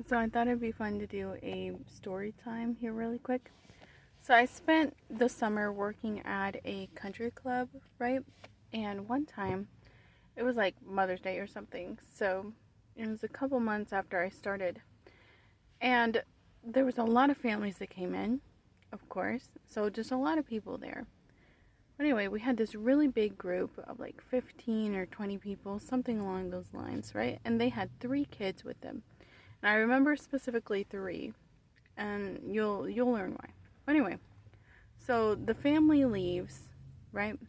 So I thought it'd be fun to do a story time here really quick. So I spent the summer working at a country club, right? And one time, it was like Mother's Day or something. So it was a couple months after I started. And there was a lot of families that came in, of course. So just a lot of people there. Anyway, we had this really big group of like 15 or 20 people, something along those lines, right? And they had 3 kids with them. And I remember specifically 3, and you'll learn why. Anyway, so the family leaves, right?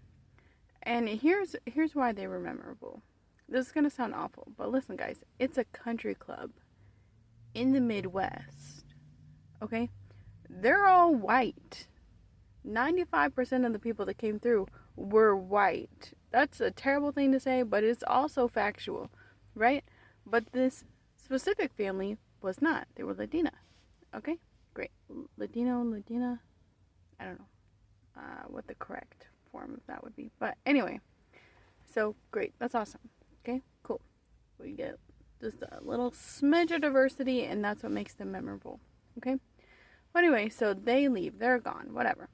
And here's why they were memorable. This is gonna sound awful, but listen, guys, it's a country club in the Midwest. Okay, they're all white. 95% of the people that came through were white. That's a terrible thing to say, but it's also factual, right? But this specific family was not. They were Latina. Okay, great. Latino, Latina. I don't know what the correct form of that would be. But anyway, so great. That's awesome. Okay, cool. We get just a little smidge of diversity, and that's what makes them memorable. Okay? Well, anyway, so they leave. They're gone. Whatever.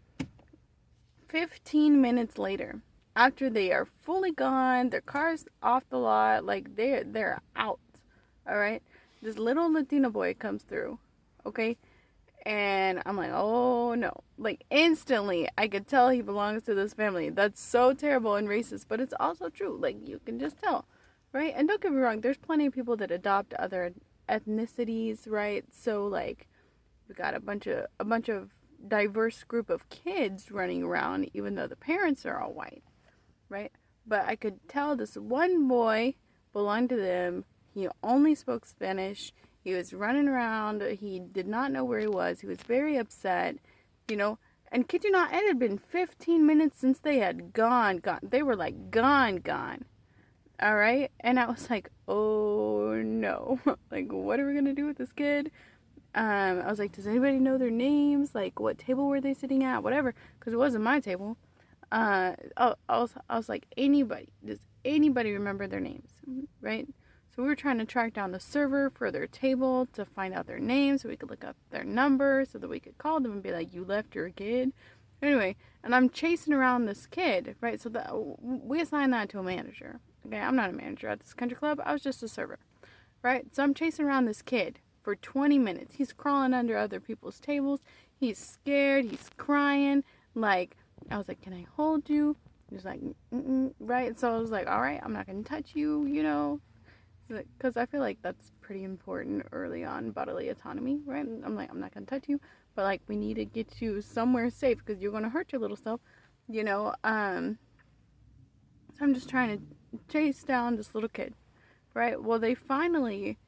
15 minutes later, after they are fully gone, their car's off the lot, like they're out. All right? This little Latino boy comes through. Okay? And I'm like, oh no. Like, instantly, I could tell he belongs to this family. That's so terrible and racist, but it's also true. Like, you can just tell, right? And don't get me wrong, there's plenty of people that adopt other ethnicities, right? So, like, we got a bunch of diverse group of kids running around, even though the parents are all white, right? But I could tell this one boy belonged to them. He only spoke Spanish. He was running around. He did not know where he was. He was very upset, you know. And kid you not, it had been 15 minutes since they had gone. They were like gone. All right. And I was like, oh no. Like, what are we going to do with this kid? I was like, does anybody know their names? Like, what table were they sitting at? Whatever. Because it wasn't my table. I was like, does anybody remember their names? Right? So we were trying to track down the server for their table to find out their names so we could look up their number so that we could call them and be like, you left your kid. Anyway, and I'm chasing around this kid, right? So we assigned that to a manager. Okay, I'm not a manager at this country club. I was just a server, right? So I'm chasing around this kid for 20 minutes. He's crawling under other people's tables. He's scared. He's crying. Like, I was like, can I hold you? He's like, right? So I was like, all right, I'm not going to touch you, you know? Because I feel like that's pretty important early on, bodily autonomy, right? I'm like, I'm not going to touch you, but like, we need to get you somewhere safe because you're going to hurt your little self, you know? So I'm just trying to chase down this little kid, right? Well, they finally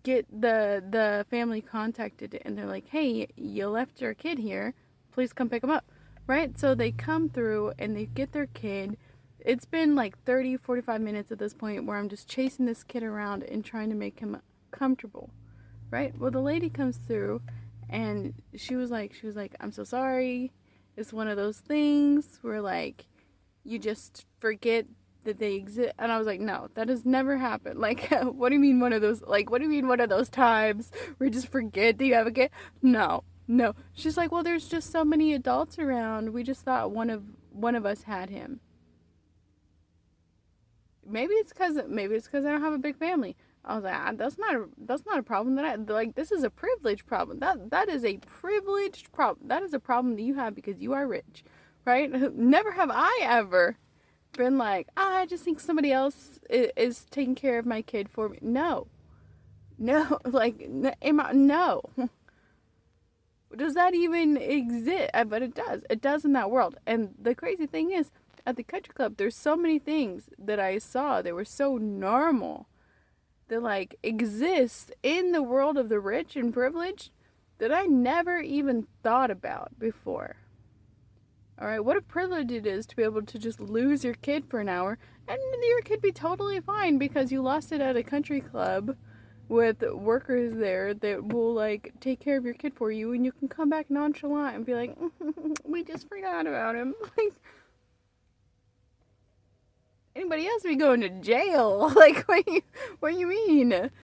get the family contacted and they're like, hey, you left your kid here. Please come pick him up, right? So they come through and they get their kid. It's been like 30, 45 minutes at this point where I'm just chasing this kid around and trying to make him comfortable, right? Well, the lady comes through and she was like, I'm so sorry. It's one of those things where like you just forget that they exist. And I was like, no, that has never happened. Like, what do you mean one of those, like, what do you mean one of those times where you just forget that you have a kid? No. She's like, well, there's just so many adults around. We just thought one of us had him. Maybe it's because I don't have a big family. I was like, that's not a problem that I like. This is a privilege problem. That is a privileged problem. That is a problem that you have because you are rich, right? Never have I ever been like, I just think somebody else is taking care of my kid for me. No, like, no. Does that even exist? But it does. It does in that world. And the crazy thing is, at the country club, there's so many things that I saw that were so normal that like exist in the world of the rich and privileged that I never even thought about before. All right, what a privilege it is to be able to just lose your kid for an hour and your kid be totally fine because you lost it at a country club with workers there that will like take care of your kid for you and you can come back nonchalant and be like, we just forgot about him. Like, anybody else be going to jail. Like, what do you mean?